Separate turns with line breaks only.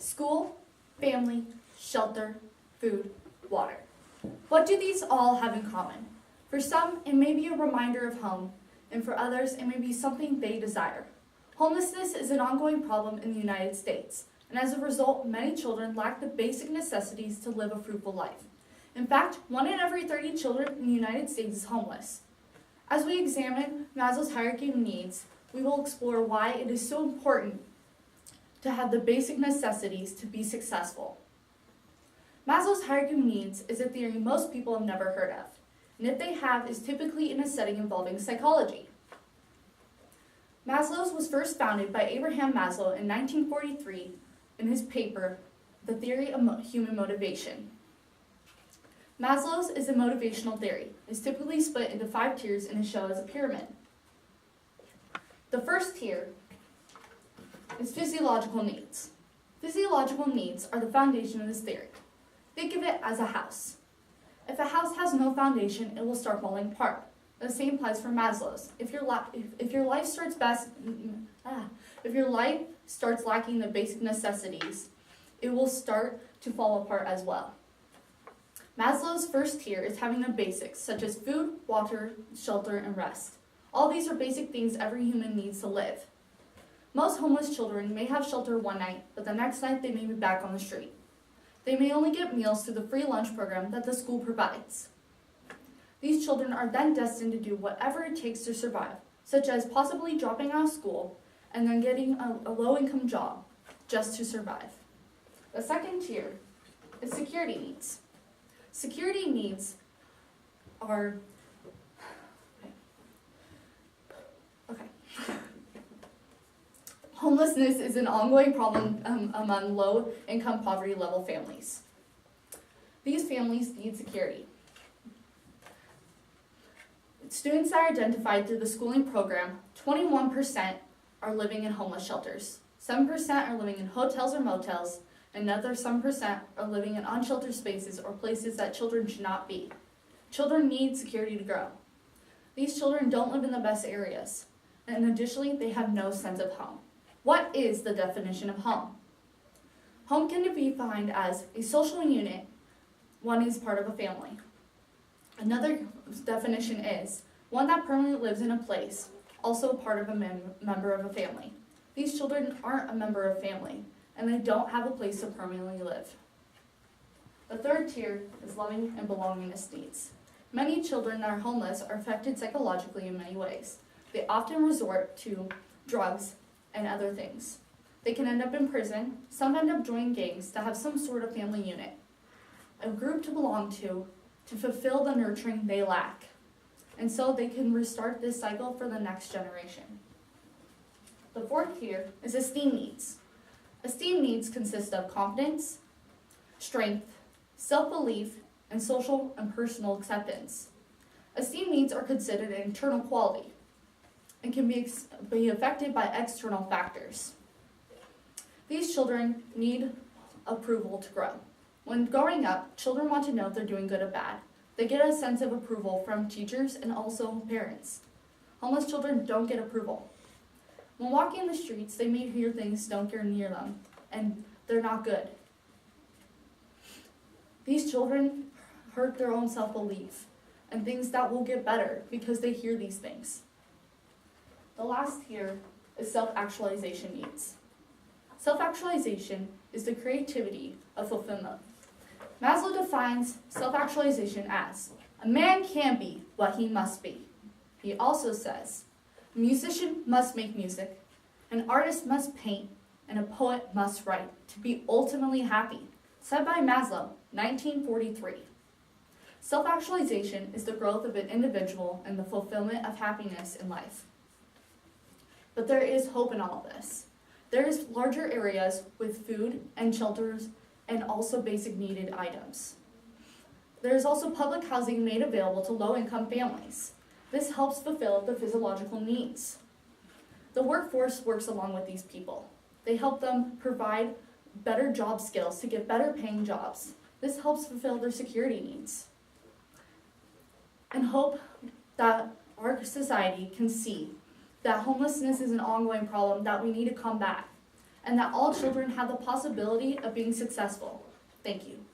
School, family, shelter, food, water. What do these all have in common? For some, it may be a reminder of home, and for others, it may be something they desire. Homelessness is an ongoing problem in the United States, and as a result, many children lack the basic necessities to live a fruitful life. In fact, 1 in every 30 children in the United States is homeless. As we examine Maslow's hierarchy of needs, we will explore why it is so important to have the basic necessities to be successful. Maslow's hierarchy of needs is a theory most people have never heard of, and if they have, is typically in a setting involving psychology. Maslow's was first founded by Abraham Maslow in 1943 in his paper, The Theory of Human Motivation. Maslow's is a motivational theory. It's typically split into 5 tiers and is shown as a pyramid. The first tier is physiological needs. Physiological needs are the foundation of this theory. Think of it as a house. If a house has no foundation, it will start falling apart. The same applies for Maslow's. If your life starts lacking the basic necessities, it will start to fall apart as well. Maslow's first tier is having the basics, such as food, water, shelter, and rest. All these are basic things every human needs to live. Most homeless children may have shelter one night, but the next night they may be back on the street. They may only get meals through the free lunch program that the school provides. These children are then destined to do whatever it takes to survive, such as possibly dropping out of school and then getting a low-income job just to survive. The second tier is security needs. Security needs are, homelessness is an ongoing problem among low-income poverty-level families. These families need security. Students are identified through the schooling program. 21% are living in homeless shelters. 7% are living in hotels or motels. Another 7% are living in unsheltered spaces or places that children should not be. Children need security to grow. These children don't live in the best areas, and additionally, they have no sense of home. What is the definition of home? Home can be defined as a social unit. One is part of a family. Another definition is one that permanently lives in a place, also part of a member of a family. These children aren't a member of a family, and they don't have a place to permanently live. The third tier is loving and belongingness needs. Many children that are homeless are affected psychologically in many ways. They often resort to drugs and other things. They can end up in prison. Some end up joining gangs to have some sort of family unit, a group to belong to fulfill the nurturing they lack. And so they can restart this cycle for the next generation. The fourth tier is esteem needs. Esteem needs consist of confidence, strength, self-belief, and social and personal acceptance. Esteem needs are considered an internal quality and can be affected by external factors. These children need approval to grow. When growing up, children want to know if they're doing good or bad. They get a sense of approval from teachers and also parents. Homeless children don't get approval. When walking the streets, they may hear things don't get near them, and they're not good. These children hurt their own self-belief and things that will get better because they hear these things. The last tier is self-actualization needs. Self-actualization is the creativity of fulfillment. Maslow defines self-actualization as a man can be what he must be. He also says, a musician must make music, an artist must paint, and a poet must write to be ultimately happy, said by Maslow, 1943. Self-actualization is the growth of an individual and the fulfillment of happiness in life. But there is hope in all of this. There is larger areas with food and shelters and also basic needed items. There is also public housing made available to low-income families. This helps fulfill the physiological needs. The workforce works along with these people. They help them provide better job skills to get better paying jobs. This helps fulfill their security needs. And hope that our society can see that homelessness is an ongoing problem that we need to combat. and that all children have the possibility of being successful. Thank you.